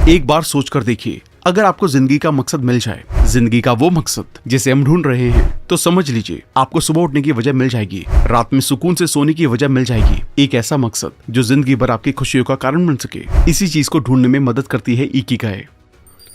एक बार सोच कर देखिए, अगर आपको जिंदगी का मकसद मिल जाए, जिंदगी का वो मकसद जिसे हम ढूंढ रहे हैं, तो समझ लीजिए आपको सुबह उठने की वजह मिल जाएगी, रात में सुकून से सोने की वजह मिल जाएगी। एक ऐसा मकसद जो जिंदगी भर आपकी खुशियों का कारण बन सके। इसी चीज को ढूंढने में मदद करती है इकिगाई।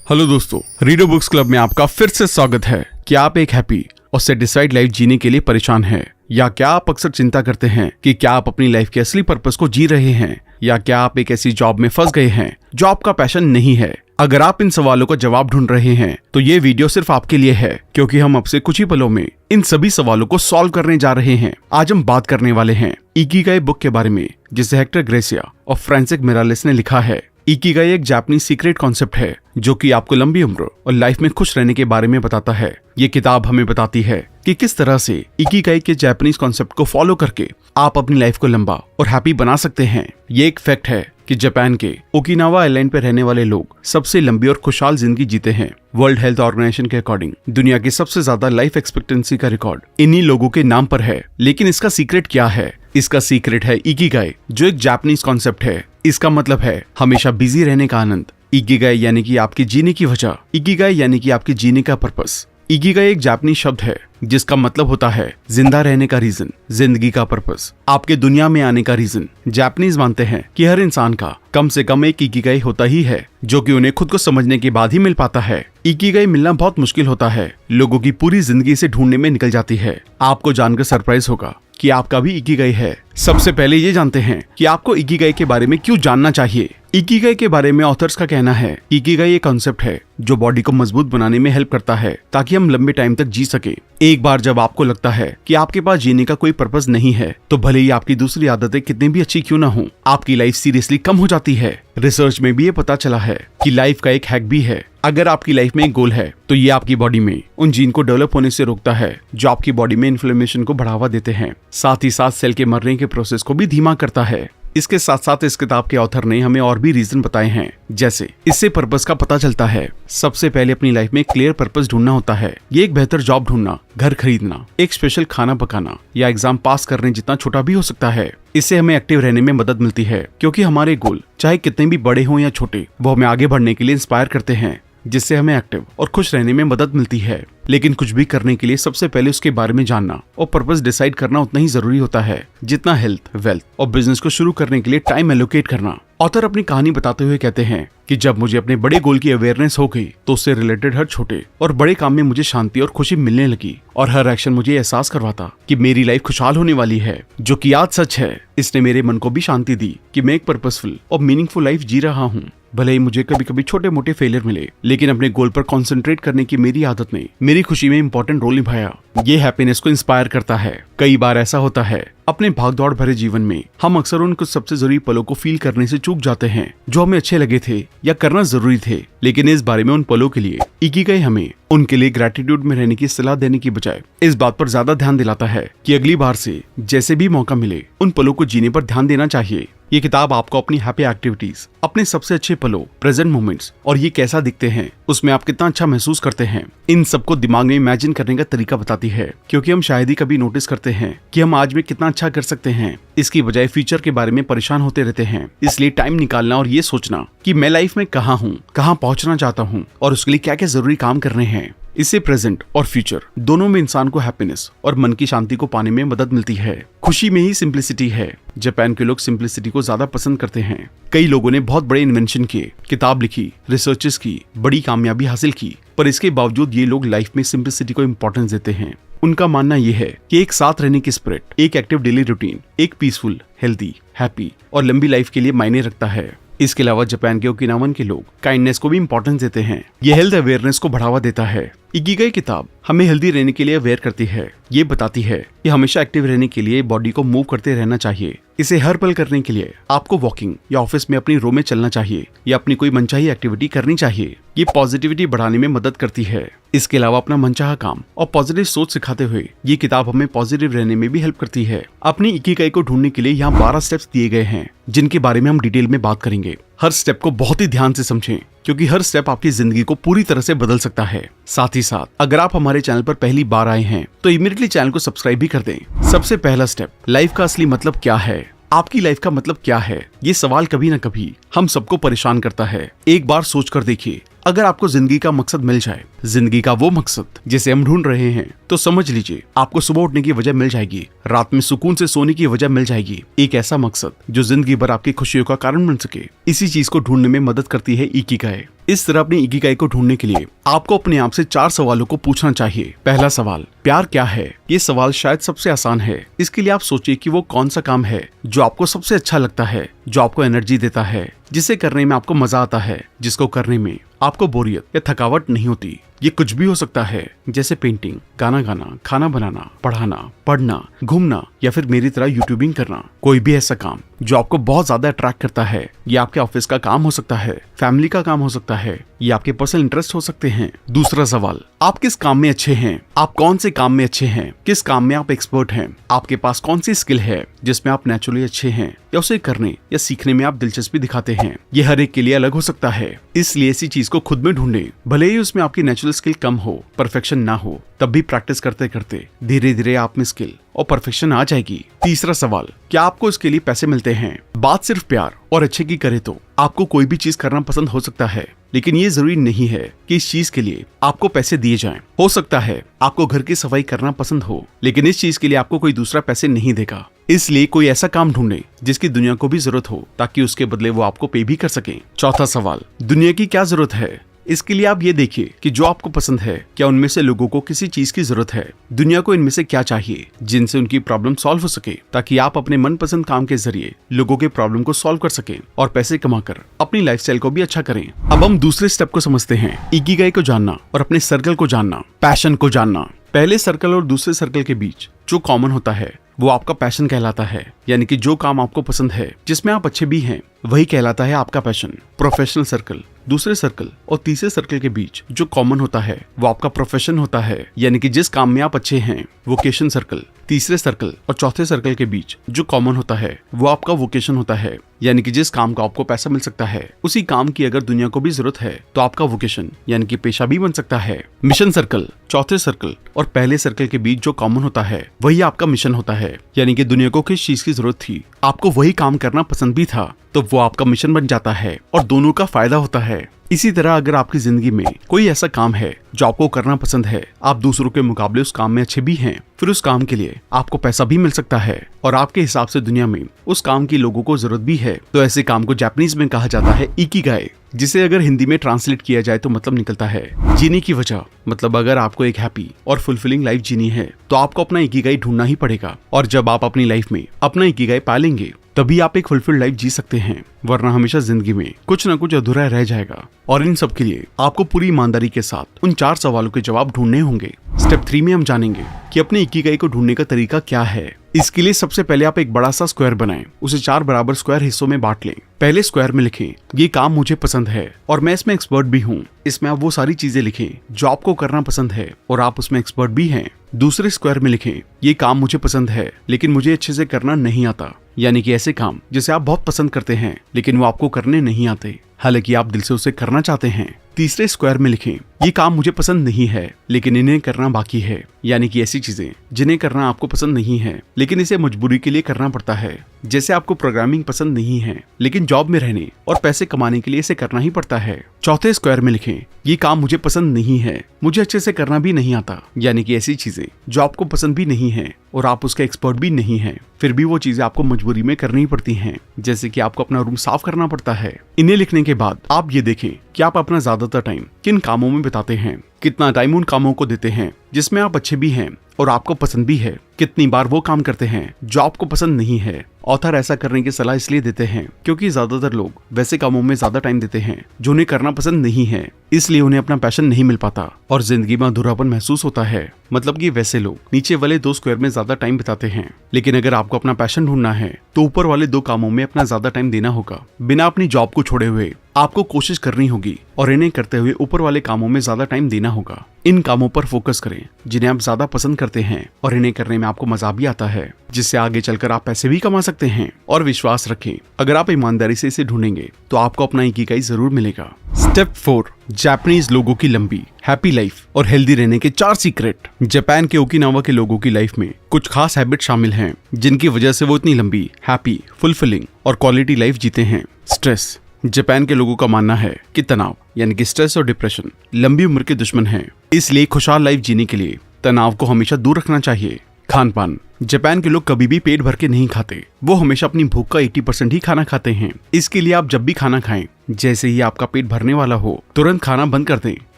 हेलो दोस्तों, रीडर बुक्स क्लब में आपका फिर से स्वागत है। क्या आप एक हैप्पी और सेटिस्फाइड लाइफ जीने के लिए परेशान हैं? या क्या आप अक्सर चिंता करते हैं कि क्या आप अपनी लाइफ के असली पर्पस को जी रहे हैं? या क्या आप एक ऐसी जॉब में फंस गए हैं जो आपका पैशन नहीं है? अगर आप इन सवालों का जवाब ढूंढ रहे हैं तो ये वीडियो सिर्फ आपके लिए है, क्योंकि हम अब से कुछ ही पलों में इन सभी सवालों को सॉल्व करने जा रहे हैं। आज हम बात करने वाले हैं इकिगाई बुक के बारे में, जिसे हेक्टर ग्रेसिया और फ्रांसिस मिरालेस ने लिखा है। इकिगाई एक जापानीज सीक्रेट कॉन्सेप्ट है जो कि आपको लंबी उम्र और लाइफ में खुश रहने के बारे में बताता है। ये किताब हमें बताती है कि किस तरह से इकिगाई के जापानीज कॉन्सेप्ट को फॉलो करके आप अपनी लाइफ को लंबा और हैप्पी बना सकते हैं। ये एक फैक्ट है कि जापान के ओकिनावा आइलैंड पर रहने वाले लोग सबसे लंबी और खुशहाल जिंदगी जीते हैं। वर्ल्ड हेल्थ ऑर्गेनाइजेशन के अकॉर्डिंग दुनिया की सबसे ज्यादा लाइफ एक्सपेक्टेंसी का रिकॉर्ड इन्हीं लोगों के नाम पर है। लेकिन इसका सीक्रेट क्या है? इसका सीक्रेट है इकिगाई, जो एक जापानीज कॉन्सेप्ट है। इसका मतलब है हमेशा बिजी रहने का आनंद। इकिगाई यानी कि आपके जीने की वजह, इकिगाई यानी कि आपके जीने का पर्पस। इकिगाई एक जापानीज शब्द है जिसका मतलब होता है जिंदा रहने का रीजन, जिंदगी का पर्पस, आपके दुनिया में आने का रीजन। जापानीज मानते हैं कि हर इंसान का कम से कम एक इकिगाई होता ही है, जो कि उन्हें खुद को समझने के बाद ही मिल पाता है। इकिगाई मिलना बहुत मुश्किल होता है, लोगों की पूरी जिंदगी से ढूंढने में निकल जाती है। आपको जानकर सरप्राइज होगा कि आपका भी इकिगाई है। सबसे पहले ये जानते हैं कि आपको इकिगाई के बारे में क्यों जानना चाहिए। इकिगाई के बारे में ऑथर्स का कहना है, इकिगाई एक कॉन्सेप्ट है जो बॉडी को मजबूत बनाने में हेल्प करता है ताकि हम लंबे टाइम तक जी सके। एक बार जब आपको लगता है कि आपके पास जीने का कोई पर्पस नहीं है, तो भले ही आपकी दूसरी आदतें कितनी भी अच्छी क्यों ना हो, आपकी लाइफ सीरियसली कम हो जाती है। रिसर्च में भी ये पता चला है कि लाइफ का एक हैक भी है। अगर आपकी लाइफ में एक गोल है तो ये आपकी बॉडी में उन जीन को डेवलप होने से रोकता है जो आपकी बॉडी में इन्फ्लेमेशन को बढ़ावा देते हैं। साथ ही साथ सेल के मरने के प्रोसेस को भी धीमा करता है। इसके साथ साथ इस किताब के ऑथर ने हमें और भी रीजन बताए हैं, जैसे इससे पर्पस का पता चलता है। सबसे पहले अपनी लाइफ में क्लियर पर्पस ढूंढना होता है। ये एक बेहतर जॉब ढूंढना, घर खरीदना, एक स्पेशल खाना पकाना या एग्जाम पास करने जितना छोटा भी हो सकता है। इससे हमें एक्टिव रहने में मदद मिलती है, क्योंकि हमारे गोल चाहे कितने भी बड़े हों या छोटे, वो हमें आगे बढ़ने के लिए इंस्पायर करते हैं, जिससे हमें एक्टिव और खुश रहने में मदद मिलती है। लेकिन कुछ भी करने के लिए सबसे पहले उसके बारे में जानना और पर्पस डिसाइड करना उतना ही जरूरी होता है जितना हेल्थ, वेल्थ और बिजनेस को शुरू करने के लिए टाइम एलोकेट करना। ऑथर अपनी कहानी बताते हुए कहते हैं कि जब मुझे अपने बड़े गोल की अवेयरनेस हो गई तो उससे रिलेटेड हर छोटे और बड़े काम में मुझे शांति और खुशी मिलने लगी, और हर एक्शन मुझे एहसास करवाता कि मेरी लाइफ खुशहाल होने वाली है, जो कि आज सच है। इसने मेरे मन को भी शांति दी कि मैं एक पर्पसफुल और मीनिंगफुल लाइफ जी रहा हूँ। भले ही मुझे कभी कभी छोटे मोटे फेलियर मिले, लेकिन अपने गोल पर कंसंट्रेट करने की मेरी आदत ने मेरी खुशी में इंपॉर्टेंट रोल निभाया। ये हैप्पीनेस को इंस्पायर करता है। कई बार ऐसा होता है अपने भागदौड़ भरे जीवन में हम अक्सर उन कुछ सबसे जरूरी पलों को फील करने से चूक जाते हैं जो हमें अच्छे लगे थे या करना जरूरी थे। लेकिन इस बारे में उन पलों के लिए इकिगाई हमें उनके लिए ग्रेटिट्यूड में रहने की सलाह देने की बजाय इस बात पर ज्यादा ध्यान दिलाता है कि अगली बार से जैसे भी मौका मिले उन पलों को जीने पर ध्यान देना चाहिए। ये किताब आपको अपनी हैप्पी एक्टिविटीज, अपने सबसे अच्छे पलों, प्रेजेंट मोमेंट्स और ये कैसा दिखते हैं, उसमें आप कितना अच्छा महसूस करते हैं, इन सबको दिमाग में इमेजिन करने का तरीका बताती है। क्योंकि हम शायद ही कभी नोटिस करते हैं कि हम आज में कितना अच्छा कर सकते हैं, इसकी बजाय फ्यूचर के बारे में परेशान होते रहते हैं। इसलिए टाइम निकालना और ये सोचना कि मैं लाइफ में कहाँ हूँ, कहाँ पहुँचना चाहता हूँ और उसके लिए क्या क्या जरूरी काम करने हैं, इससे प्रेजेंट और फ्यूचर दोनों में इंसान को हैप्पीनेस और मन की शांति को पाने में मदद मिलती है। खुशी में ही सिंप्लिसिटी है। जापान के लोग सिंप्लिसिटी को ज्यादा पसंद करते हैं। कई लोगों ने बहुत बड़े इन्वेंशन किए, किताब लिखी, रिसर्चेस की, बड़ी कामयाबी हासिल की, पर इसके बावजूद ये लोग लाइफ में सिंप्लिसिटी को इम्पोर्टेंस देते हैं। उनका मानना यह है कि एक साथ रहने की स्पिरिट, एक एक्टिव डेली रूटीन, एक पीसफुल, हेल्दी, हैप्पी और लंबी लाइफ के लिए मायने रखता है। इसके अलावा जापान के ओकिनावन के लोग काइंडनेस को भी इंपॉर्टेंस देते हैं। ये हेल्थ अवेयरनेस को बढ़ावा देता है। इकिगाई किताब हमें हेल्दी रहने के लिए अवेयर करती है। ये बताती है कि हमेशा एक्टिव रहने के लिए बॉडी को मूव करते रहना चाहिए। इसे हर पल करने के लिए आपको वॉकिंग या ऑफिस में अपनी रो में चलना चाहिए या अपनी कोई मनचाही एक्टिविटी करनी चाहिए। ये पॉजिटिविटी बढ़ाने में मदद करती है। इसके अलावा अपना मनचाहा काम और पॉजिटिव सोच सिखाते हुए ये किताब हमें पॉजिटिव रहने में भी हेल्प करती है। अपनी इकिगाई को ढूंढने के लिए यहाँ 12 स्टेप्स दिए गए हैं, जिनके बारे में हम डिटेल में बात करेंगे। हर स्टेप को बहुत ही ध्यान से समझें, क्योंकि हर स्टेप आपकी जिंदगी को पूरी तरह से बदल सकता है। साथ ही साथ अगर आप हमारे चैनल पर पहली बार आए हैं तो इमीडिएटली चैनल को सब्सक्राइब भी कर दें। सबसे पहला स्टेप, लाइफ का असली मतलब क्या है। आपकी लाइफ का मतलब क्या है? ये सवाल कभी न कभी हम सबको परेशान करता है। एक बार सोच कर देखिए, अगर आपको जिंदगी का मकसद मिल जाए, जिंदगी का वो मकसद जिसे हम ढूंढ रहे हैं, तो समझ लीजिए आपको सुबह उठने की वजह मिल जाएगी, रात में सुकून से सोने की वजह मिल जाएगी। एक ऐसा मकसद जो जिंदगी भर आपकी खुशियों का कारण बन सके। इसी चीज को ढूंढने में मदद करती है इकिगाई। इस तरह अपनी इकिगाई को ढूंढने के लिए आपको अपने आप से 4 सवालों को पूछना चाहिए। पहला सवाल, प्यार क्या है? ये सवाल शायद सबसे आसान है। इसके लिए आप सोचिए कि वो कौन सा काम है जो आपको सबसे अच्छा लगता है, जो आपको एनर्जी देता है, जिसे करने में आपको मजा आता है, जिसको करने में आपको बोरियत या थकावट नहीं होती। ये कुछ भी हो सकता है, जैसे पेंटिंग, गाना गाना, खाना बनाना, पढ़ाना, पढ़ना, घूमना या फिर मेरी तरह यूट्यूबिंग करना। कोई भी ऐसा काम जो आपको बहुत ज्यादा अट्रैक्ट करता है। ये आपके ऑफिस का काम हो सकता है, फैमिली का काम हो सकता है, ये आपके पर्सनल इंटरेस्ट हो सकते हैं। दूसरा सवाल, आप किस काम में अच्छे हैं? आप कौन से काम में अच्छे हैं? किस काम में आप एक्सपर्ट हैं? आपके पास कौन सी स्किल है जिसमें आप नेचुरली अच्छे हैं या उसे करने या सीखने में आप दिलचस्पी दिखाते हैं? ये हर एक के लिए अलग हो सकता है, इसलिए ऐसी चीज को खुद में ढूंढे। भले ही उसमें आपकी नेचुरल स्किल कम हो, परफेक्शन ना हो, तब भी प्रैक्टिस करते करते धीरे धीरे आप में स्किल और परफेक्शन आ जाएगी। तीसरा सवाल, क्या आपको इसके लिए पैसे मिलते हैं? बात सिर्फ प्यार और अच्छे की करे तो आपको कोई भी चीज करना पसंद हो सकता है, लेकिन ये जरूरी नहीं है कि इस चीज के लिए आपको पैसे दिए जाएं। हो सकता है आपको घर की सफाई करना पसंद हो, लेकिन इस चीज के लिए आपको कोई दूसरा पैसे नहीं देगा। इसलिए कोई ऐसा काम ढूंढे जिसकी दुनिया को भी जरूरत हो, ताकि उसके बदले वो आपको पे भी कर सके। चौथा सवाल, दुनिया की क्या जरूरत है? इसके लिए आप ये देखिए कि जो आपको पसंद है, क्या उनमें से लोगों को किसी चीज की जरूरत है? दुनिया को इनमें से क्या चाहिए जिनसे उनकी प्रॉब्लम सॉल्व हो सके, ताकि आप अपने मनपसंद काम के जरिए लोगों के प्रॉब्लम को सॉल्व कर सकें और पैसे कमाकर अपनी लाइफस्टाइल को भी अच्छा करें। अब हम दूसरे स्टेप को समझते हैं, इकिगाई को जानना और अपने सर्कल को जानना, पैशन को जानना। पहले सर्कल और दूसरे सर्कल के बीच जो कॉमन होता है वो आपका पैशन कहलाता है, यानी कि जो काम आपको पसंद है, जिसमें आप अच्छे भी हैं, वही कहलाता है आपका पैशन। प्रोफेशनल सर्कल, दूसरे सर्कल और तीसरे सर्कल के बीच जो कॉमन होता है वो आपका प्रोफेशन होता है, यानी कि जिस काम में आप अच्छे हैं। वोकेशन सर्कल, तीसरे सर्कल और चौथे सर्कल के बीच जो कॉमन होता है वो आपका वोकेशन होता है, यानी कि जिस काम का आपको पैसा मिल सकता है, उसी काम की अगर दुनिया को भी जरूरत है तो आपका वोकेशन यानी कि पेशा भी बन सकता है। मिशन सर्कल, चौथे सर्कल और पहले सर्कल के बीच जो कॉमन होता है वही आपका मिशन होता है, यानी कि दुनिया को किस चीज की जरूरत थी, आपको वही काम करना पसंद भी था, तो वो आपका मिशन बन जाता है और दोनों का फायदा होता है। इसी तरह अगर आपकी जिंदगी में कोई ऐसा काम है जो आपको करना पसंद है, आप दूसरों के मुकाबले उस काम में अच्छे भी हैं, फिर उस काम के लिए आपको पैसा भी मिल सकता है और आपके हिसाब से दुनिया में उस काम की लोगों को जरूरत भी है, तो ऐसे काम को जापानीज में कहा जाता है इकिगाई, जिसे अगर हिंदी में ट्रांसलेट किया जाए तो मतलब निकलता है जीने की वजह। मतलब अगर आपको एक हैप्पी और फुलफिलिंग लाइफ जीनी है तो आपको अपना इकिगाई ढूंढना ही पड़ेगा, और जब आप अपनी लाइफ में अपना इकिगाई पा लेंगे तभी आप एक फुलफिल्ड लाइफ जी सकते हैं, वरना हमेशा जिंदगी में कुछ न कुछ अधूरा रह जाएगा। और इन सब के लिए आपको पूरी ईमानदारी के साथ उन 4 सवालों के जवाब ढूंढने होंगे। स्टेप 3 में हम जानेंगे कि अपने इकिगाई को ढूंढने का तरीका क्या है। इसके लिए सबसे पहले आप एक बड़ा सा स्क्वायर बनाएं, उसे 4 बराबर स्क्वायर हिस्सों में बांट लें। पहले स्क्वायर में लिखें, ये काम मुझे पसंद है और मैं इसमें एक्सपर्ट भी हूँ। इसमें आप वो सारी चीजें लिखें जो आपको करना पसंद है और आप उसमें एक्सपर्ट भी हैं। दूसरे स्क्वायर में लिखें, ये काम मुझे पसंद है लेकिन मुझे अच्छे से करना नहीं आता, यानी कि ऐसे काम जिसे आप बहुत पसंद करते हैं लेकिन वो आपको करने नहीं आते, हालांकि आप दिल से उसे करना चाहते हैं। तीसरे स्क्वायर में लिखें, ये काम मुझे पसंद नहीं है लेकिन इन्हें करना बाकी है, यानी कि ऐसी चीजें जिन्हें करना आपको पसंद नहीं है लेकिन इसे मजबूरी के लिए करना पड़ता है। जैसे आपको प्रोग्रामिंग पसंद नहीं है लेकिन जॉब में रहने और पैसे कमाने के लिए इसे करना ही पड़ता है। चौथे स्क्वायर में लिखें, ये काम मुझे पसंद नहीं है, मुझे अच्छे से करना भी नहीं आता, यानी कि ऐसी चीजें जो आपको पसंद भी नहीं है और आप उसके एक्सपर्ट भी नहीं है, फिर भी वो चीजें आपको मजबूरी में करनी पड़ती हैं, जैसे कि आपको अपना रूम साफ करना पड़ता है। इन्हें लिखने के बाद आप ये देखें कि आप अपना ज्यादातर टाइम किन कामों में बिताते हैं, कितना टाइम उन कामों को देते हैं जिसमें आप अच्छे भी हैं और आपको पसंद भी है, कितनी बार वो काम करते हैं जो आपको पसंद नहीं है। ऑथर ऐसा करने की सलाह इसलिए देते हैं क्योंकि ज्यादातर लोग वैसे कामों में ज्यादा टाइम देते हैं जो उन्हें करना पसंद नहीं है, इसलिए उन्हें अपना पैशन नहीं मिल पाता और जिंदगी में अधूरापन महसूस होता है। मतलब कि वैसे लोग नीचे वाले 2 स्क्वायर में ज्यादा टाइम बिताते हैं, लेकिन अगर आपको अपना पैशन ढूंढना है तो ऊपर वाले 2 कामों में अपना ज्यादा टाइम देना होगा। बिना अपनी जॉब को छोड़े हुए आपको कोशिश करनी होगी और इन्हें करते हुए ऊपर वाले कामों में ज्यादा टाइम देना होगा। इन कामों पर फोकस करें जिन्हें आप ज्यादा पसंद करते हैं और इन्हें करने में आपको मजा भी आता है, जिससे आगे चलकर आप पैसे भी कमा सकते हैं। और विश्वास रखें, अगर आप ईमानदारी से इसे ढूंढेंगे तो आपको अपना इकिगाई जरूर मिलेगा। स्टेप 4, जापानीज लोगों की लंबी, हैप्पी लाइफ और हेल्दी रहने के 4 सीक्रेट। जापान के ओकिनावा के लोगों की लाइफ में कुछ खास हैबिट शामिल हैं, जिनकी वजह से वो इतनी लंबी, हैप्पी, फुलफिलिंग और क्वालिटी लाइफ जीते हैं। स्ट्रेस। जापान के लोगों का मानना है कि तनाव यानी कि स्ट्रेस और डिप्रेशन लंबी उम्र के दुश्मन हैं, इसलिए खुशहाल लाइफ जीने के लिए तनाव को हमेशा दूर रखना चाहिए। खान पान। जापान के लोग कभी भी पेट भर के नहीं खाते, वो हमेशा अपनी भूख का 80% ही खाना खाते हैं। इसके लिए आप जब भी खाना खाएं, जैसे ही आपका पेट भरने वाला हो, तुरंत खाना बंद कर दें।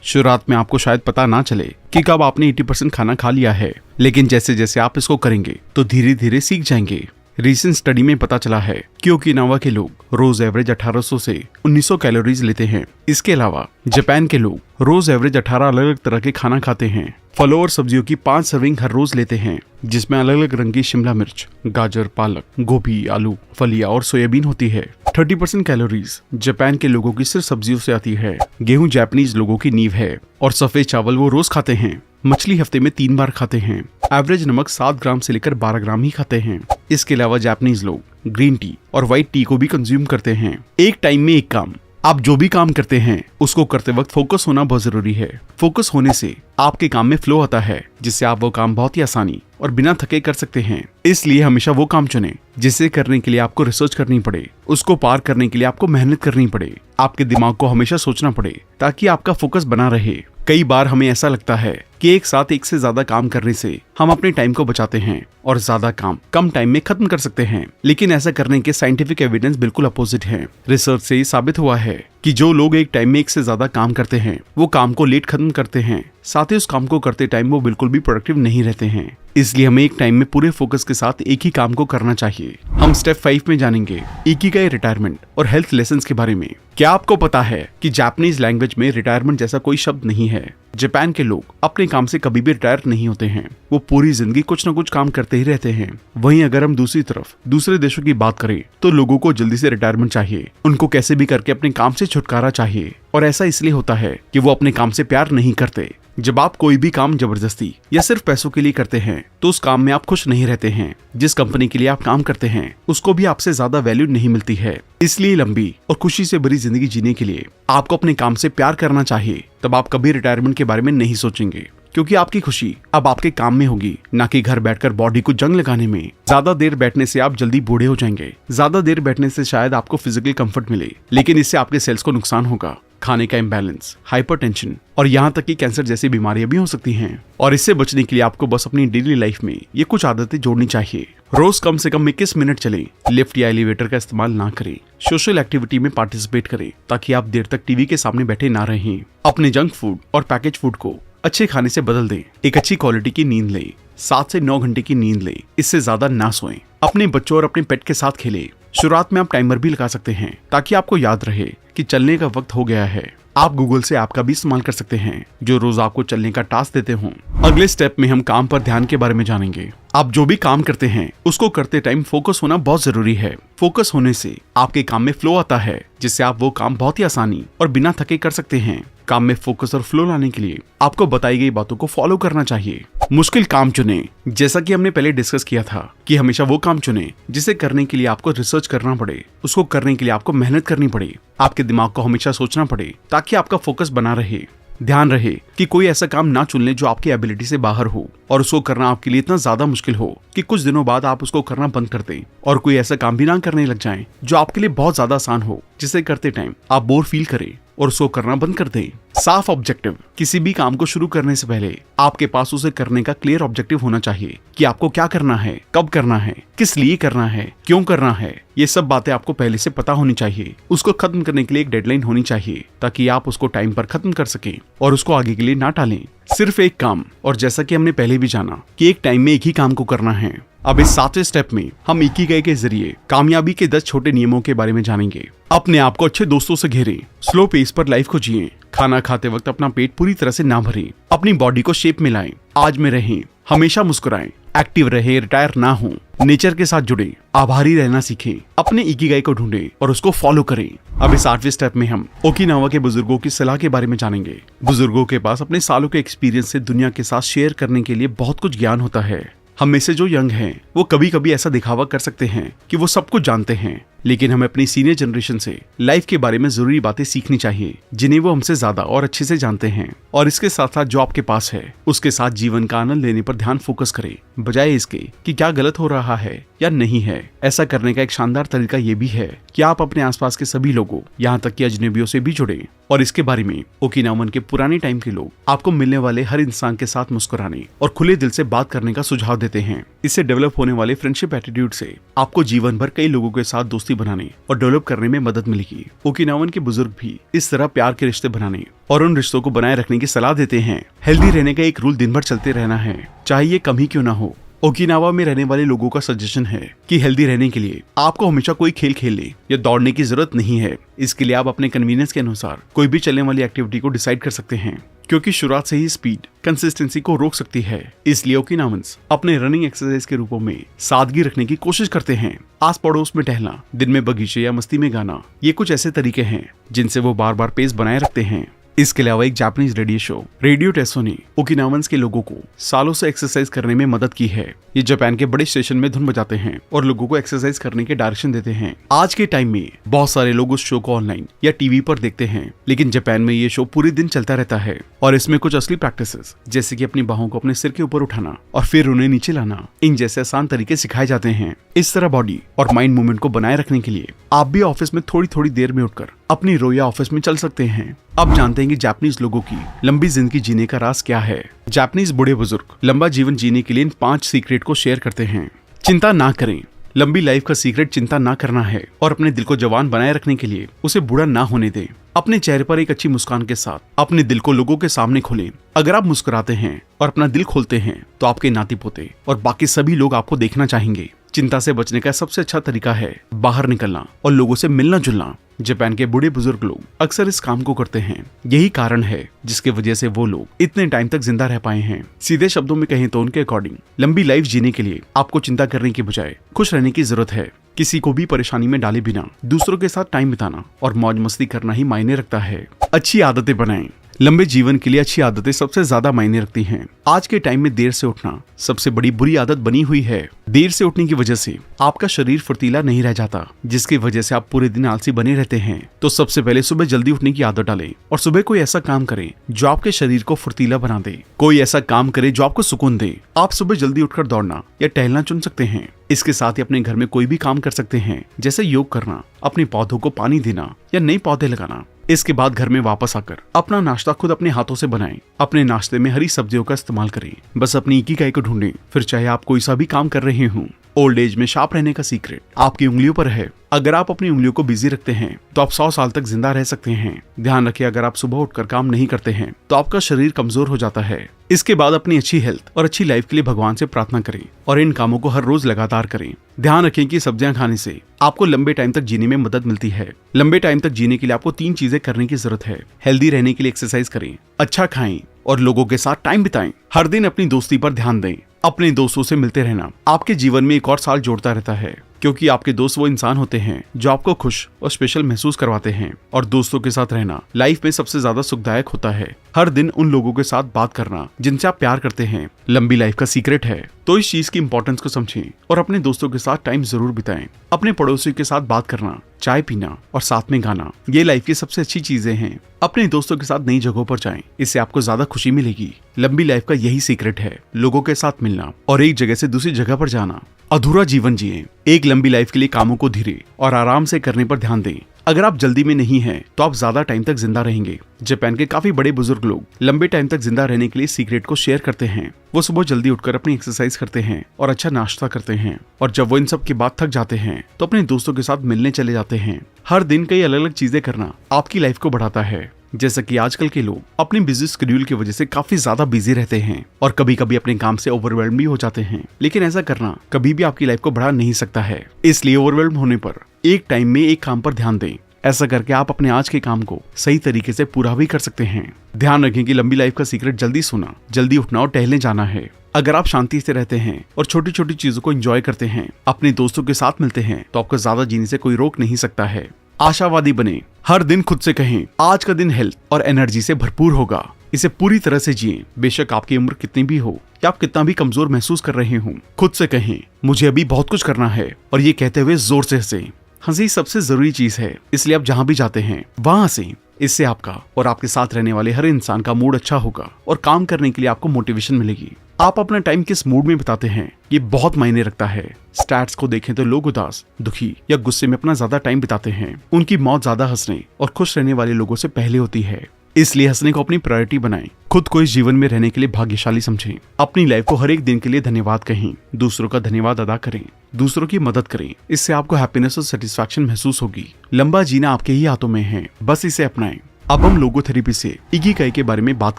शुरुआत में आपको शायद पता ना चले कि कब आपने 80% खाना खा लिया है, लेकिन जैसे जैसे आप इसको करेंगे तो धीरे धीरे सीख जाएंगे। रीसेंट स्टडी में पता चला है कि ओकिनावा के लोग रोज एवरेज 1800 से 1900 कैलोरीज लेते हैं। इसके अलावा जापान के लोग रोज एवरेज 18 अलग अलग तरह के खाना खाते हैं। फलों और सब्जियों की 5 सर्विंग हर रोज लेते हैं, जिसमें अलग अलग रंग की शिमला मिर्च, गाजर, पालक, गोभी, आलू, फलिया और सोयाबीन होती है। 30% कैलोरीज जापान के लोगों की सिर्फ सब्जियों से आती है। गेहूं जापानीज लोगों की नींव है और सफेद चावल वो रोज खाते हैं। मछली हफ्ते में 3 बार खाते हैं। एवरेज नमक 7 ग्राम से लेकर 12 ग्राम ही खाते हैं। इसके अलावा जापानीज लोग ग्रीन टी और व्हाइट टी को भी कंज्यूम करते हैं। एक टाइम में एक काम। आप जो भी काम करते हैं उसको करते वक्त फोकस होना बहुत जरूरी है। फोकस होने से आपके काम में फ्लो आता है, जिससे आप वो काम बहुत ही आसानी और बिना थके कर सकते हैं। इसलिए हमेशा वो काम चुनें जिसे करने के लिए आपको रिसर्च करनी पड़े, उसको पार करने के लिए आपको मेहनत करनी पड़े, आपके दिमाग को हमेशा सोचना पड़े, ताकि आपका फोकस बना रहे। कई बार हमें ऐसा लगता है कि एक साथ एक से ज्यादा काम करने से हम अपने टाइम को बचाते हैं और ज्यादा काम कम टाइम में खत्म कर सकते हैं, लेकिन ऐसा करने के साइंटिफिक एविडेंस बिल्कुल अपोजिट है। रिसर्च से साबित हुआ है कि जो लोग एक टाइम में एक से ज्यादा काम करते हैं, वो काम को लेट खत्म करते हैं, साथ ही उस काम को करते टाइम वो बिल्कुल भी प्रोडक्टिव नहीं रहते हैं। इसलिए हमें एक टाइम में पूरे फोकस के साथ एक ही काम को करना चाहिए। हम स्टेप 5 में जानेंगे इकिगाई, रिटायरमेंट और हेल्थ लेसन्स के बारे में। क्या आपको पता है कि जापानीज लैंग्वेज में रिटायरमेंट जैसा कोई शब्द नहीं है। जापान के लोग अपने काम से कभी भी रिटायर नहीं होते हैं, वो पूरी जिंदगी कुछ न कुछ काम करते ही रहते हैं। वहीं अगर हम दूसरी तरफ दूसरे देशों की बात करें तो लोगों को जल्दी से रिटायरमेंट चाहिए, उनको कैसे भी करके अपने काम से छुटकारा चाहिए। और ऐसा इसलिए होता है कि वो अपने काम से प्यार नहीं करते। जब आप कोई भी काम जबरदस्ती या सिर्फ पैसों के लिए करते हैं तो उस काम में आप खुश नहीं रहते हैं। जिस कंपनी के लिए आप काम करते हैं उसको भी आपसे ज्यादा वैल्यू नहीं मिलती है। इसलिए लंबी और खुशी से भरी जिंदगी जीने के लिए आपको अपने काम से प्यार करना चाहिए। तब आप कभी रिटायरमेंट के बारे में नहीं सोचेंगे, क्योंकि आपकी खुशी अब आपके काम में होगी, ना कि घर बैठकर बॉडी को जंग लगाने में। ज्यादा देर बैठने से आप जल्दी बूढ़े हो जाएंगे। ज्यादा देर बैठने से शायद आपको फिजिकल कंफर्ट मिले, लेकिन इससे आपके सेल्स को नुकसान होगा। खाने का इम्बैलेंस, हाइपरटेंशन और यहाँ तक कि कैंसर जैसी बीमारियां भी हो सकती हैं। और इससे बचने के लिए आपको बस अपनी डेली लाइफ में ये कुछ आदतें जोड़नी चाहिए। रोज कम से कम 21 मिनट चलें, लिफ्ट या एलिवेटर का इस्तेमाल ना करें, सोशल एक्टिविटी में पार्टिसिपेट करें ताकि आप देर तक टीवी के सामने बैठे ना रहें। अपने जंक फूड और पैकेज फूड को अच्छे खाने से बदल दें। एक अच्छी क्वालिटी की नींद लें, 7 से 9 घंटे की नींद लें, इससे ज्यादा ना सोएं। अपने बच्चों और अपने पेट के साथ खेलें। शुरुआत में आप टाइमर भी लगा सकते हैं ताकि आपको याद रहे कि चलने का वक्त हो गया है। आप गूगल से ऐप का भी इस्तेमाल कर सकते हैं जो रोज आपको चलने का टास्क देते हों। अगले स्टेप में हम काम पर ध्यान के बारे में जानेंगे। आप जो भी काम करते हैं उसको करते टाइम फोकस होना बहुत जरूरी है। फोकस होने से आपके काम में फ्लो आता है, जिससे आप वो काम बहुत ही आसानी और बिना थके कर सकते हैं। काम में फोकस और फ्लो लाने के लिए आपको बताई गई बातों को फॉलो करना चाहिए। मुश्किल काम चुनें। जैसा कि हमने पहले डिस्कस किया था कि हमेशा वो काम चुनें जिसे करने के लिए आपको रिसर्च करना पड़े, उसको करने के लिए आपको मेहनत करनी पड़े, आपके दिमाग को हमेशा सोचना पड़े, ताकि आपका फोकस बना रहे। ध्यान रहे कि कोई ऐसा काम ना चुन ले जो आपकी एबिलिटी से बाहर हो और उसको करना आपके लिए इतना ज्यादा मुश्किल हो कि कुछ दिनों बाद आप उसको करना बंद कर दें, और कोई ऐसा काम भी ना करने लग जाएं जो आपके लिए बहुत ज्यादा आसान हो, जिसे करते टाइम आप बोर फील करें और उसको करना बंद कर दें। साफ ऑब्जेक्टिव। किसी भी काम को शुरू करने से पहले आपके पास उसे करने का क्लियर ऑब्जेक्टिव होना चाहिए कि आपको क्या करना है, कब करना है, किस लिए करना है, क्यों करना है। ये सब बातें आपको पहले से पता होनी चाहिए। उसको खत्म करने के लिए एक डेडलाइन होनी चाहिए ताकि आप उसको टाइम पर खत्म कर सकें और उसको आगे के लिए ना टालें। सिर्फ एक काम, और जैसा कि हमने पहले भी जाना कि एक टाइम में एक ही काम को करना है। अब इस 7वें स्टेप में हम इकिगाई के जरिए कामयाबी के 10 छोटे नियमों के बारे में जानेंगे। अपने आप को अच्छे दोस्तों से घेरें, स्लो पेस पर लाइफ को जिएं, खाना खाते वक्त अपना पेट पूरी तरह से ना भरें, अपनी बॉडी को शेप में लाएं, आज में रहें, हमेशा मुस्कुराएं, एक्टिव रहे, रिटायर ना हो, नेचर के साथ जुड़े, आभारी रहना सीखें, अपने इकिगाई को ढूंढें और उसको फॉलो करें। अब इस 8वें स्टेप में हम ओकिनावा के बुजुर्गों की सलाह के बारे में जानेंगे। बुजुर्गों के पास अपने सालों के एक्सपीरियंस से दुनिया के साथ शेयर करने के लिए बहुत कुछ ज्ञान होता है। हम में से जो यंग हैं वो कभी कभी ऐसा दिखावा कर सकते हैं कि वो सब कुछ जानते हैं, लेकिन हमें अपनी सीनियर जनरेशन से लाइफ के बारे में जरूरी बातें सीखनी चाहिए जिन्हें वो हमसे ज्यादा और अच्छे से जानते हैं। और इसके साथ साथ जो आपके पास है उसके साथ जीवन का आनंद लेने पर ध्यान फोकस करें, बजाय इसके कि क्या गलत हो रहा है या नहीं है। ऐसा करने का एक शानदार तरीका ये भी है कि आप अपने आसपास के सभी लोगों, यहाँ तक कि अजनबियों से भी जुड़े। और इसके बारे में ओकिनावन के पुराने टाइम के लोग आपको मिलने वाले हर इंसान के साथ मुस्कुराने और खुले दिल से बात करने का सुझाव देते हैं। इससे डेवलप होने वाले फ्रेंडशिप एटीट्यूड से आपको जीवन भर कई लोगों के साथ दोस्ती बनाने और डेवलप करने में मदद मिलेगी। ओकिनावन के बुजुर्ग भी इस तरह प्यार के रिश्ते बनाने और उन रिश्तों को बनाए रखने की सलाह देते हैं। हेल्दी रहने का एक रूल दिन भर चलते रहना है, चाहे ये कम ही क्यों ना हो। ओकिनावा में रहने वाले लोगों का सजेशन है कि हेल्दी रहने के लिए आपको हमेशा कोई खेल खेलने या दौड़ने की जरूरत नहीं है। इसके लिए आप अपने कन्वीनियंस के अनुसार कोई भी चलने वाली एक्टिविटी को डिसाइड कर सकते हैं, क्योंकि शुरुआत से ही स्पीड कंसिस्टेंसी को रोक सकती है। इसलिए ओकिनावंस अपने रनिंग एक्सरसाइज के रूपों में सादगी रखने की कोशिश करते हैं। आस पड़ोस में टहलना, दिन में बगीचे या मस्ती में गाना, ये कुछ ऐसे तरीके हैं जिनसे वो बार बार पेस बनाए रखते हैं। इसके अलावा एक जापानीज रेडियो शो रेडियो टेसो ने ओकिनावंस के लोगों को सालों से एक्सरसाइज करने में मदद की है। ये जापान के बड़े स्टेशन में धुन बजाते हैं और लोगों को एक्सरसाइज करने के डायरेक्शन देते हैं। आज के टाइम में बहुत सारे लोग उस शो को ऑनलाइन या टीवी पर देखते हैं, लेकिन जापान में ये शो पूरे दिन चलता रहता है और इसमें कुछ असली प्रैक्टिसेस जैसे कि अपनी बाहों को अपने सिर के ऊपर उठाना और फिर उन्हें नीचे लाना, इन जैसे आसान तरीके सिखाए जाते हैं। इस तरह बॉडी और माइंड मूवमेंट को बनाए रखने के लिए आप भी ऑफिस में थोड़ी थोड़ी देर में उठकर अपनी रोया ऑफिस में चल सकते हैं। अब जानते हैं कि जापानीज लोगों की लंबी जिंदगी जीने का राज क्या है। जापानीज बूढ़े बुजुर्ग लंबा जीवन जीने के लिए इन 5 सीक्रेट को शेयर करते हैं। चिंता ना करें। लंबी लाइफ का सीक्रेट चिंता ना करना है और अपने दिल को जवान बनाए रखने के लिए उसे बूढ़ा ना होने दें। अपने चेहरे पर एक अच्छी मुस्कान के साथ अपने दिल को लोगों के सामने खोलें। अगर आप मुस्कुराते हैं और अपना दिल खोलते हैं तो आपके नाती पोते और बाकी सभी लोग आपको देखना चाहेंगे। चिंता से बचने का सबसे अच्छा तरीका है बाहर निकलना और लोगों से मिलना जुलना। जापान के बूढ़े बुजुर्ग लोग अक्सर इस काम को करते हैं। यही कारण है जिसकी वजह से वो लोग इतने टाइम तक जिंदा रह पाए हैं। सीधे शब्दों में कहें तो उनके अकॉर्डिंग लंबी लाइफ जीने के लिए आपको चिंता करने की बजाय खुश रहने की जरूरत है। किसी को भी परेशानी में डाले बिना दूसरों के साथ टाइम बिताना और मौज मस्ती करना ही मायने रखता है। अच्छी आदतें बनाएं। लंबे जीवन के लिए अच्छी आदतें सबसे ज्यादा मायने रखती हैं। आज के टाइम में देर से उठना सबसे बड़ी बुरी आदत बनी हुई है। देर से उठने की वजह से आपका शरीर फुर्तीला नहीं रह जाता, जिसकी वजह से आप पूरे दिन आलसी बने रहते हैं। तो सबसे पहले सुबह जल्दी उठने की आदत डालें और सुबह कोई ऐसा काम करें जो आपके शरीर को फुर्तीला बना दे। कोई ऐसा काम करे जो आपको सुकून दे। आप सुबह जल्दी उठकर दौड़ना या टहलना चुन सकते हैं। इसके साथ ही अपने घर में कोई भी काम कर सकते हैं, जैसे योग करना, अपने पौधों को पानी देना या नए पौधे लगाना। इसके बाद घर में वापस आकर अपना नाश्ता खुद अपने हाथों से बनाएं। अपने नाश्ते में हरी सब्जियों का इस्तेमाल करें। बस अपनी इकिगाई को ढूंढें, फिर चाहे आप कोई सा भी काम कर रहे हों। ओल्ड एज में शार्प रहने का सीक्रेट आपकी उंगलियों पर है। अगर आप अपनी उंगलियों को बिजी रखते हैं तो आप 100 साल तक जिंदा रह सकते हैं। ध्यान रखिए, अगर आप सुबह उठकर काम नहीं करते हैं तो आपका शरीर कमजोर हो जाता है। इसके बाद अपनी अच्छी हेल्थ और अच्छी लाइफ के लिए भगवान से प्रार्थना करें और इन कामों को हर रोज लगातार करें। ध्यान रखें कि सब्जियां खाने से आपको लंबे टाइम तक जीने में मदद मिलती है। लंबे टाइम तक जीने के लिए आपको 3 चीजें करने की जरूरत है। हेल्दी रहने के लिए एक्सरसाइज करें, अच्छा खाएं और लोगों के साथ टाइम बिताएं। हर दिन अपनी दोस्ती पर ध्यान दें। अपने दोस्तों से मिलते रहना आपके जीवन में एक और साल जोड़ता रहता है, क्योंकि आपके दोस्त वो इंसान होते हैं जो आपको खुश और स्पेशल महसूस करवाते हैं। और दोस्तों के साथ रहना लाइफ में सबसे ज्यादा सुखदायक होता है। हर दिन उन लोगों के साथ बात करना जिनसे आप प्यार करते हैं लंबी लाइफ का सीक्रेट है। तो इस चीज की इंपॉर्टेंस को समझें और अपने दोस्तों के साथ टाइम जरूर बिताएं। अपने पड़ोसियों के साथ बात करना, चाय पीना और साथ में गाना, ये लाइफ की सबसे अच्छी चीजें हैं। अपने दोस्तों के साथ नई जगहों पर जाएं, इससे आपको ज्यादा खुशी मिलेगी। लंबी लाइफ का यही सीक्रेट है, लोगों के साथ मिलना और एक जगह से दूसरी जगह पर जाना। अधूरा जीवन जिए। एक लंबी लाइफ के लिए कामों को धीरे और आराम से करने पर ध्यान दें। अगर आप जल्दी में नहीं हैं तो आप ज्यादा टाइम तक जिंदा रहेंगे। जापान के काफी बड़े बुजुर्ग लोग लंबे टाइम तक जिंदा रहने के लिए सीक्रेट को शेयर करते हैं। वो सुबह जल्दी उठकर अपनी एक्सरसाइज करते हैं और अच्छा नाश्ता करते हैं, और जब वो इन सब के बाद थक जाते हैं तो अपने दोस्तों के साथ मिलने चले जाते हैं। हर दिन कई अलग अलग चीजें करना आपकी लाइफ को बढ़ाता है। जैसा कि आजकल के लोग अपनी बिजी शेड्यूल की वजह से काफी ज्यादा बिजी रहते हैं और कभी कभी अपने काम से ओवरवेल्म भी हो जाते हैं, लेकिन ऐसा करना कभी भी आपकी लाइफ को बढ़ा नहीं सकता है। इसलिए ओवरवेल्म होने पर एक टाइम में एक काम पर ध्यान दें। ऐसा करके आप अपने आज के काम को सही तरीके से पूरा भी कर सकते हैं। ध्यान रखें कि लंबी लाइफ का सीक्रेट जल्दी सोना, जल्दी उठना और टहलने जाना है। अगर आप शांति से रहते हैं और छोटी छोटी चीजों को एंजॉय करते हैं, अपने दोस्तों के साथ मिलते हैं, तो आपको ज्यादा जीने से कोई रोक नहीं सकता है। आशावादी बने। हर दिन खुद से कहें, आज का दिन हेल्थ और एनर्जी से भरपूर होगा। इसे पूरी तरह से जिए, बेशक आपकी उम्र कितनी भी हो या आप कितना भी कमजोर महसूस कर रहे हो। खुद से कहें, मुझे अभी बहुत कुछ करना है, और ये कहते हुए जोर से हंसें। हंसी सबसे जरूरी चीज है, इसलिए आप जहाँ भी जाते हैं वहाँ हंसें। इससे आपका और आपके साथ रहने वाले हर इंसान का मूड अच्छा होगा और काम करने के लिए आपको मोटिवेशन मिलेगी। आप अपना टाइम किस मूड में बिताते हैं ये बहुत मायने रखता है। स्टैट्स को देखें तो लोग उदास, दुखी या गुस्से में अपना ज्यादा टाइम बिताते हैं। उनकी मौत ज्यादा हंसने और खुश रहने वाले लोगों से पहले होती है। इसलिए हंसने को अपनी प्रायोरिटी बनाएं। खुद को इस जीवन में रहने के लिए भाग्यशाली समझें। अपनी लाइफ को हर एक दिन के लिए धन्यवाद कहें। दूसरों का धन्यवाद अदा करें। दूसरों की मदद करें। इससे आपको हैप्पीनेस और सेटिस्फैक्शन महसूस होगी। लंबा जीना आपके ही हाथों में है, बस इसे अपनाएं। अब हम लोगोथेरेपी से इकिगाई के बारे में बात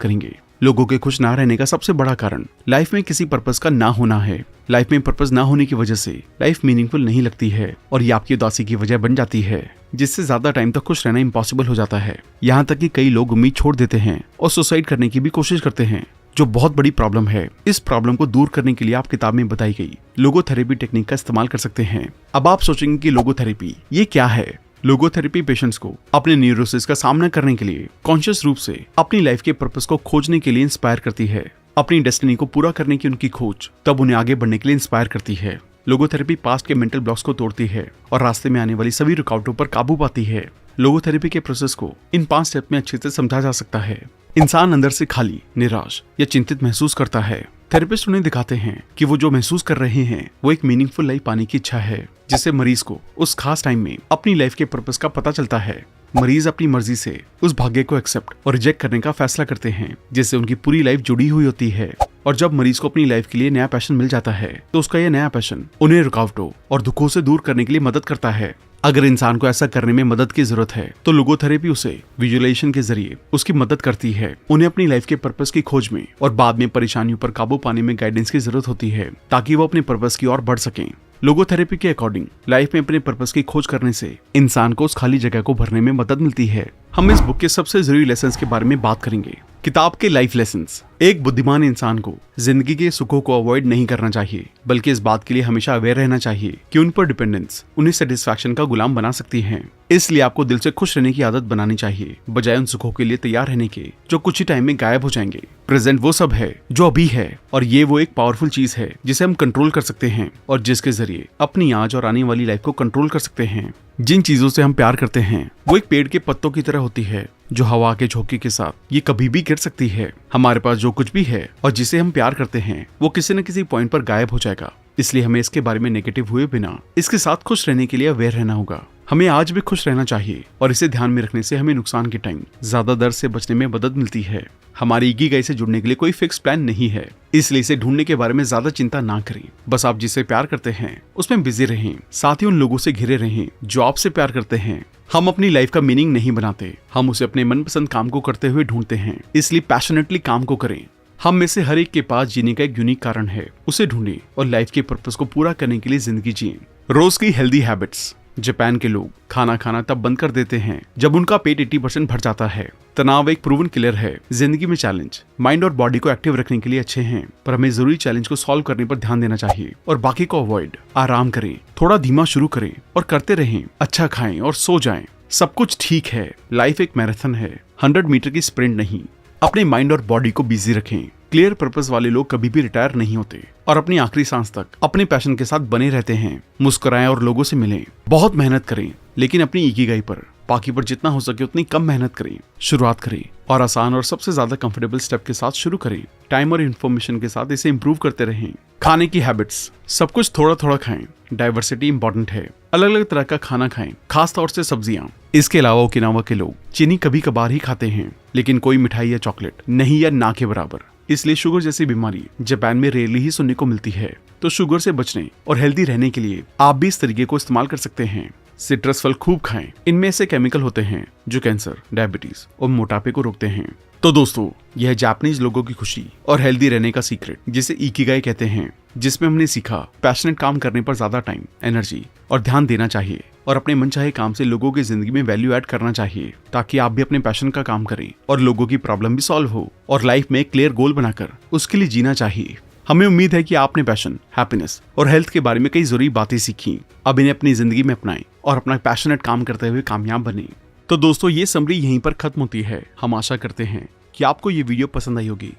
करेंगे। लोगों के खुश ना रहने का सबसे बड़ा कारण लाइफ में किसी पर्पस का ना होना है। लाइफ में पर्पस ना होने की वजह से लाइफ मीनिंगफुल नहीं लगती है और ये आपकी उदासी की वजह बन जाती है, जिससे ज्यादा टाइम तक खुश रहना इम्पॉसिबल हो जाता है। यहाँ तक कि कई लोग उम्मीद छोड़ देते हैं और सुसाइड करने की भी कोशिश करते हैं, जो बहुत बड़ी प्रॉब्लम है। इस प्रॉब्लम को दूर करने के लिए आप किताब में बताई गई लोगोथेरेपी टेक्निक का इस्तेमाल कर सकते हैं। अब आप सोचेंगे कि लोगोथेरेपी ये क्या है। लोगोथेरेपी पेशेंट्स को अपने न्यूरोसिस का सामना करने के लिए कॉन्शियस रूप से अपनी लाइफ के पर्पस को खोजने के लिए इंस्पायर करती है। अपनी डेस्टिनी को पूरा करने की उनकी खोज तब उन्हें आगे बढ़ने के लिए इंस्पायर करती है। लोगोथेरेपी पास्ट के मेंटल ब्लॉक्स को तोड़ती है और रास्ते में आने वाली सभी रुकावटों पर काबू पाती है। लोगोथेरेपी के प्रोसेस को इन 5 स्टेप में अच्छे से समझा जा सकता है। इंसान अंदर से खाली, निराश या चिंतित महसूस करता है। थेरेपिस्ट उन्हें दिखाते हैं कि वो जो महसूस कर रहे हैं वो एक मीनिंगफुल लाइफ पाने की इच्छा है, जिससे मरीज को उस खास टाइम में अपनी लाइफ के पर्पस का पता चलता है। मरीज अपनी मर्जी से उस भाग्य को एक्सेप्ट और रिजेक्ट करने का फैसला करते हैं, जिससे उनकी पूरी लाइफ जुड़ी हुई होती है। और जब मरीज को अपनी लाइफ के लिए नया पैशन मिल जाता है तो उसका यह नया पैशन उन्हें रुकावटों और दुखों से दूर करने के लिए मदद करता है। अगर इंसान को ऐसा करने में मदद की जरूरत है तो लोगोथेरेपी उसे विजुअलाइजेशन के जरिए उसकी मदद करती है। उन्हें अपनी लाइफ के पर्पस की खोज में और बाद में परेशानियों पर काबू पाने में गाइडेंस की जरूरत होती है, ताकि वो अपने पर्पस की ओर बढ़ सकें। लोगोथेरेपी के अकॉर्डिंग लाइफ में अपने पर्पस की खोज करने से इंसान को उस खाली जगह को भरने में मदद मिलती है। हम इस बुक के सबसे जरूरी लेसन्स के बारे में बात करेंगे। किताब के लाइफ लेसन्स। एक बुद्धिमान इंसान को जिंदगी के सुखों को अवॉइड नहीं करना चाहिए, बल्कि इस बात के लिए हमेशा अवेयर रहना चाहिए कि उन पर डिपेंडेंस उन्हें सेटिस्फैक्शन का गुलाम बना सकती है। इसलिए आपको दिल से खुश रहने की आदत बनानी चाहिए, बजाय उन सुखों के लिए तैयार रहने के जो कुछ ही टाइम में गायब हो जाएंगे। प्रेजेंट वो सब है जो अभी है, और ये वो एक पावरफुल चीज है जिसे हम कंट्रोल कर सकते हैं और जिसके जरिए अपनी आज और आने वाली लाइफ को कंट्रोल कर सकते हैं। जिन चीजों से हम प्यार करते हैं वो एक पेड़ के पत्तों की तरह होती है, जो हवा के झोंके के साथ ये कभी भी गिर सकती है। हमारे पास जो कुछ भी है और जिसे हम प्यार करते हैं वो किसी न किसी पॉइंट पर गायब हो जाएगा। इसलिए हमें इसके बारे में नेगेटिव हुए बिना इसके साथ खुश रहने के लिए अवेयर रहना होगा। हमें आज भी खुश रहना चाहिए और इसे ध्यान में रखने से हमें नुकसान के टाइम ज्यादा दर्द से बचने में मदद मिलती है। हमारी इकिगाई से जुड़ने के लिए कोई फिक्स प्लान नहीं है, इसलिए इसे ढूंढने के बारे में ज्यादा चिंता ना करें। बस आप जिसे प्यार करते हैं उसमें बिजी रहें, साथ ही उन लोगों से घिरे रहें जो आपसे प्यार करते हैं। हम अपनी लाइफ का मीनिंग नहीं बनाते, हम उसे अपने मनपसंद काम को करते हुए ढूंढते हैं। इसलिए पैशनेटली काम को करें। हम में से हर एक के पास जीने का एक यूनिक कारण है, उसे ढूंढें और लाइफ के पर्पस को पूरा करने के लिए जिंदगी जिएं। रोज की हेल्दी हैबिट्स। जापान के लोग खाना खाना तब बंद कर देते हैं जब उनका पेट 80% भर जाता है। तनाव एक प्रूवन किलर है। जिंदगी में चैलेंज माइंड और बॉडी को एक्टिव रखने के लिए अच्छे हैं, पर हमें जरूरी चैलेंज को सॉल्व करने पर ध्यान देना चाहिए और बाकी को अवॉइड। आराम करें, थोड़ा धीमा शुरू करें और करते रहें। अच्छा खाएं और सो जाएं। सब कुछ ठीक है। लाइफ एक मैराथन है, 100 मीटर की स्प्रिंट नहीं। अपने माइंड और बॉडी को बिजी रखें। क्लियर पर्पस वाले लोग कभी भी रिटायर नहीं होते और अपनी आखिरी सांस तक अपने पैशन के साथ बने रहते हैं। मुस्कुराएं और लोगों से मिलें। बहुत मेहनत करें, लेकिन अपनी इकिगाई पर, बाकी पर जितना हो सके उतनी कम मेहनत करें। शुरुआत करें और आसान और सबसे ज्यादा कंफर्टेबल स्टेप के साथ शुरू करें। टाइम और इन्फॉर्मेशन के साथ इसे इंप्रूव करते रहें। खाने की हैबिट्स। सब कुछ थोड़ा थोड़ा खाएं। डाइवर्सिटी इंपॉर्टेंट है। अलग अलग तरह का खाना खाएं, खास तौर से सब्जियां। इसके अलावा ओकिनावा के लोग चीनी कभी कभार ही खाते हैं, लेकिन कोई मिठाई या चॉकलेट नहीं या ना के बराबर। इसलिए शुगर जैसी बीमारी जापान में रेयरली ही सुनने को मिलती है। तो शुगर से बचने और हेल्दी रहने के लिए आप भी इस तरीके को इस्तेमाल कर सकते हैं। सिट्रस फल खूब खाएं। इनमें ऐसे केमिकल होते हैं जो कैंसर, डायबिटीज और मोटापे को रोकते हैं। तो दोस्तों, यह जापानीज लोगों की खुशी और हेल्दी रहने का सीक्रेट, जिसे इकिगाई कहते हैं, जिसमें हमने सीखा पैशनेट काम करने पर ज्यादा टाइम, एनर्जी और ध्यान देना चाहिए और अपने मनचाहे काम से लोगों की जिंदगी में वैल्यू ऐड करना चाहिए, ताकि आप भी अपने पैशन का काम करें और लोगों की प्रॉब्लम भी सॉल्व हो और लाइफ में एक क्लियर गोल बनाकर उसके लिए जीना चाहिए। हमें उम्मीद है कि आपने पैशन, हैप्पीनेस और हेल्थ के बारे में कई जरूरी बातें सीखी। अब इन्हें अपनी जिंदगी में अपनाएं और अपना पैशनेट काम करते हुए कामयाब बने। तो दोस्तों, ये समरी यहीं पर खत्म होती है। हम आशा करते हैं कि आपको ये वीडियो पसंद आई होगी।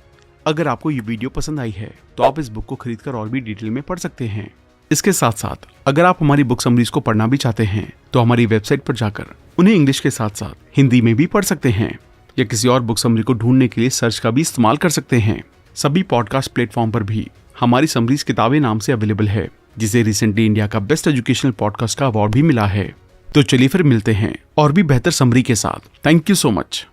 अगर आपको ये वीडियो पसंद आई है तो आप इस बुक को खरीदकर और भी डिटेल में पढ़ सकते हैं। इसके साथ साथ अगर आप हमारी बुक समरीज को पढ़ना भी चाहते हैं तो हमारी वेबसाइट पर जाकर उन्हें इंग्लिश के साथ साथ हिंदी में भी पढ़ सकते हैं, या किसी और बुक समरी को ढूंढने के लिए सर्च का भी इस्तेमाल कर सकते हैं। सभी पॉडकास्ट प्लेटफॉर्म पर भी हमारी समरीज किताबें नाम से अवेलेबल है, जिसे रिसेंटली इंडिया का बेस्ट एजुकेशनल पॉडकास्ट का अवार्ड भी मिला है। तो चलिए फिर मिलते हैं और भी बेहतर समरी के साथ। Thank you so much.